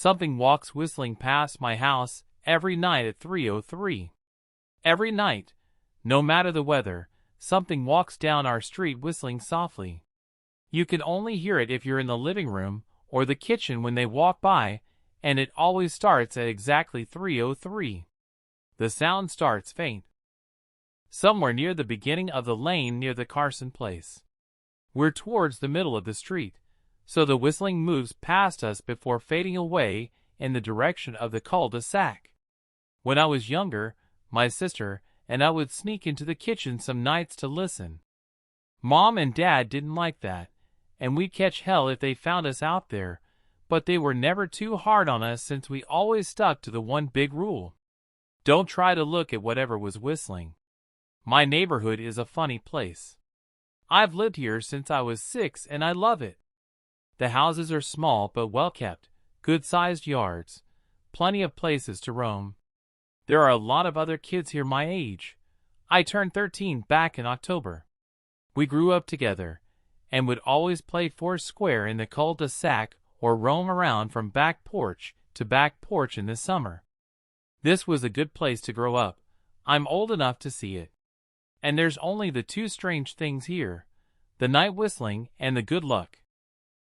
Something walks whistling past my house every night at 3:03. Every night, no matter the weather, something walks down our street whistling softly. You can only hear it if you're in the living room or the kitchen when they walk by, and it always starts at exactly 3:03. The sound starts faint, somewhere near the beginning of the lane near the Carson place. We're towards the middle of the street, so the whistling moves past us before fading away in the direction of the cul-de-sac. When I was younger, my sister and I would sneak into the kitchen some nights to listen. Mom and Dad didn't like that, and we'd catch hell if they found us out there, but they were never too hard on us since we always stuck to the one big rule. Don't try to look at whatever was whistling. My neighborhood is a funny place. I've lived here since I was 6 and I love it. The houses are small but well kept, good-sized yards, plenty of places to roam. There are a lot of other kids here my age. I turned 13 back in October. We grew up together, and would always play foursquare in the cul-de-sac or roam around from back porch to back porch in the summer. This was a good place to grow up. I'm old enough to see it. And there's only the two strange things here, the night whistling and the good luck.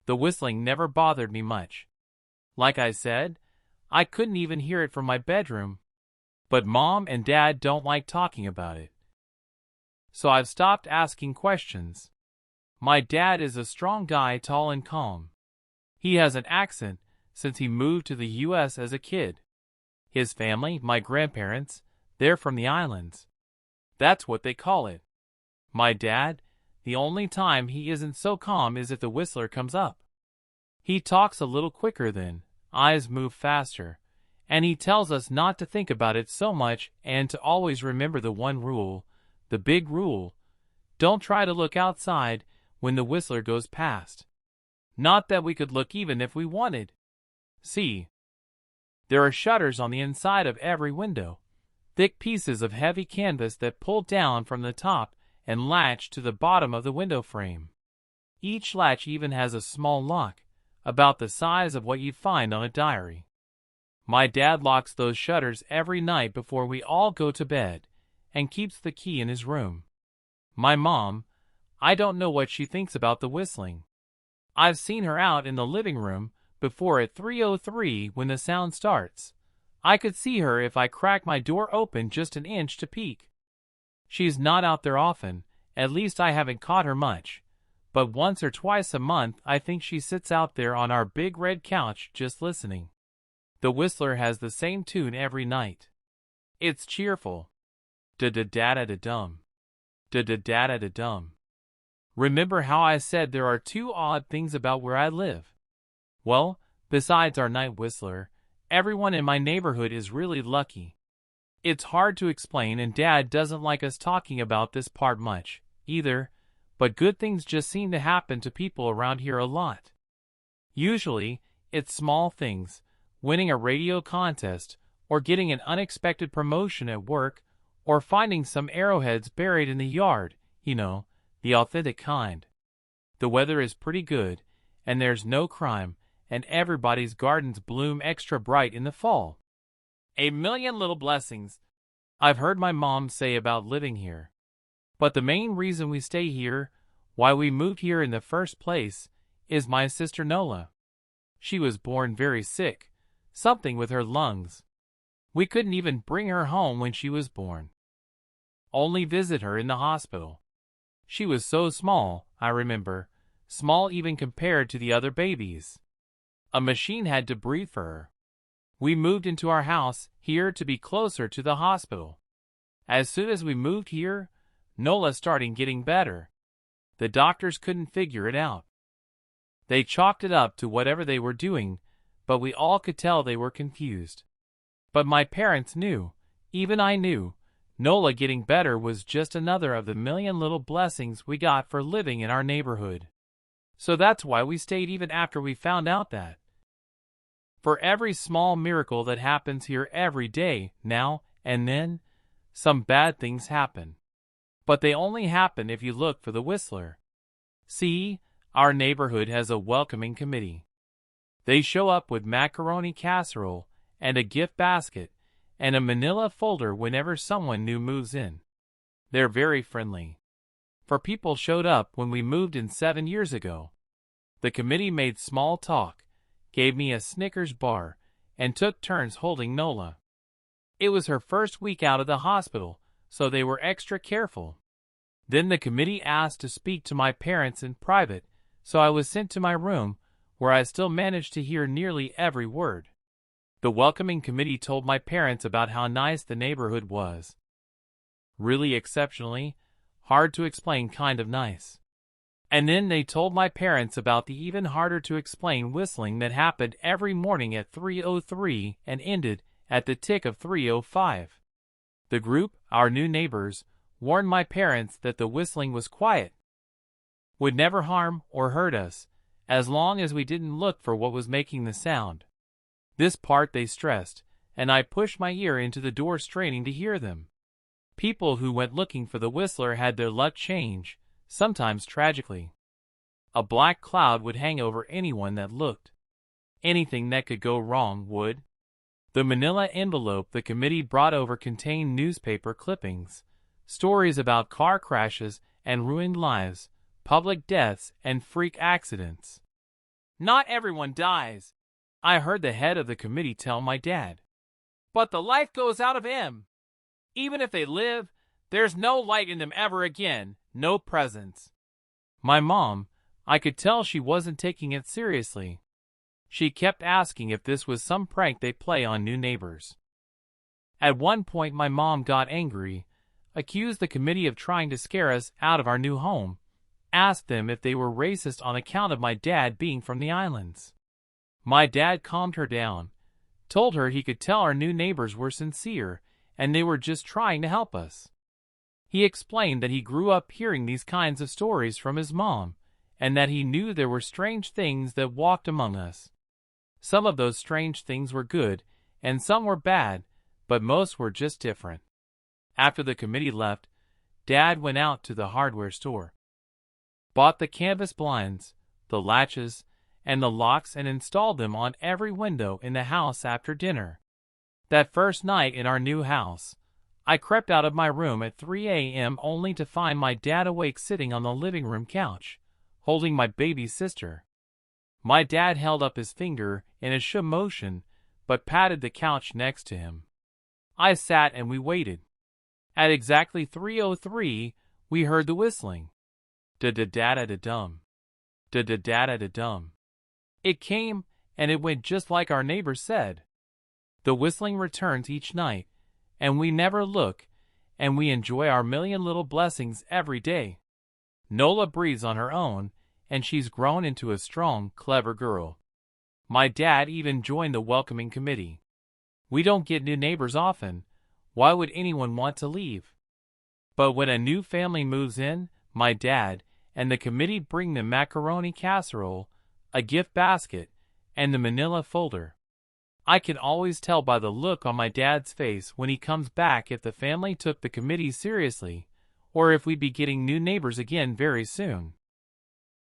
The whistling never bothered me much. Like I said, I couldn't even hear it from my bedroom. But Mom and Dad don't like talking about it. So I've stopped asking questions. My dad is a strong guy, tall and calm. He has an accent since he moved to the U.S. as a kid. His family, my grandparents, they're from the islands. That's what they call it. My dad, the only time he isn't so calm is if the whistler comes up. He talks a little quicker then, eyes move faster, and he tells us not to think about it so much and to always remember the one rule, the big rule. Don't try to look outside when the whistler goes past. Not that we could look even if we wanted. See, there are shutters on the inside of every window, thick pieces of heavy canvas that pull down from the top and latch to the bottom of the window frame. Each latch even has a small lock, about the size of what you'd find on a diary. My dad locks those shutters every night before we all go to bed, and keeps the key in his room. My mom, I don't know what she thinks about the whistling. I've seen her out in the living room before at 3:03 when the sound starts. I could see her if I crack my door open just an inch to peek. She's not out there often, at least I haven't caught her much, but once or twice a month I think she sits out there on our big red couch just listening. The whistler has the same tune every night. It's cheerful. Da-da-da-da-da-dum. Da-da-da-da-da-dum. Remember how I said there are two odd things about where I live? Well, besides our night whistler, everyone in my neighborhood is really lucky. It's hard to explain, and Dad doesn't like us talking about this part much, either, but good things just seem to happen to people around here a lot. Usually, it's small things, winning a radio contest, or getting an unexpected promotion at work, or finding some arrowheads buried in the yard, you know, the authentic kind. The weather is pretty good, and there's no crime, and everybody's gardens bloom extra bright in the fall. A million little blessings, I've heard my mom say about living here. But the main reason we stay here, why we moved here in the first place, is my sister Nola. She was born very sick, something with her lungs. We couldn't even bring her home when she was born. Only visit her in the hospital. She was so small, I remember, small even compared to the other babies. A machine had to breathe for her. We moved into our house here to be closer to the hospital. As soon as we moved here, Nola started getting better. The doctors couldn't figure it out. They chalked it up to whatever they were doing, but we all could tell they were confused. But my parents knew, even I knew, Nola getting better was just another of the million little blessings we got for living in our neighborhood. So that's why we stayed even after we found out that. For every small miracle that happens here every day, now and then, some bad things happen. But they only happen if you look for the whistler. See, our neighborhood has a welcoming committee. They show up with macaroni casserole and a gift basket and a manila folder whenever someone new moves in. They're very friendly. 4 people showed up when we moved in 7 years ago. The committee made small talk, gave me a Snickers bar, and took turns holding Nola. It was her first week out of the hospital, so they were extra careful. Then the committee asked to speak to my parents in private, so I was sent to my room, where I still managed to hear nearly every word. The welcoming committee told my parents about how nice the neighborhood was. Really exceptionally, hard to explain kind of nice. And then they told my parents about the even harder to explain whistling that happened every morning at 3:03 and ended at the tick of 3:05. The group, our new neighbors, warned my parents that the whistling was quiet, would never harm or hurt us, as long as we didn't look for what was making the sound. This part they stressed, and I pushed my ear into the door straining to hear them. People who went looking for the whistler had their luck change, sometimes tragically. A black cloud would hang over anyone that looked. Anything that could go wrong would. The manila envelope the committee brought over contained newspaper clippings, stories about car crashes and ruined lives, public deaths and freak accidents. "Not everyone dies," I heard the head of the committee tell my dad. "But the life goes out of him. Even if they live, there's no light in them ever again, no presence." My mom, I could tell she wasn't taking it seriously. She kept asking if this was some prank they play on new neighbors. At one point my mom got angry, accused the committee of trying to scare us out of our new home, asked them if they were racist on account of my dad being from the islands. My dad calmed her down, told her he could tell our new neighbors were sincere and they were just trying to help us. He explained that he grew up hearing these kinds of stories from his mom, and that he knew there were strange things that walked among us. Some of those strange things were good, and some were bad, but most were just different. After the committee left, Dad went out to the hardware store, bought the canvas blinds, the latches, and the locks and installed them on every window in the house after dinner. That first night in our new house, I crept out of my room at 3 a.m. only to find my dad awake sitting on the living room couch, holding my baby sister. My dad held up his finger in a shoo motion, but patted the couch next to him. I sat and we waited. At exactly 3:03, we heard the whistling. Da-da-da-da-da-dum. Da-da-da-da-da-dum. It came, and it went just like our neighbor said. The whistling returns each night, and we never look, and we enjoy our million little blessings every day. Nola breathes on her own, and she's grown into a strong, clever girl. My dad even joined the welcoming committee. We don't get new neighbors often. Why would anyone want to leave? But when a new family moves in, my dad and the committee bring them macaroni casserole, a gift basket, and the manila folder. I can always tell by the look on my dad's face when he comes back if the family took the committee seriously, or if we'd be getting new neighbors again very soon.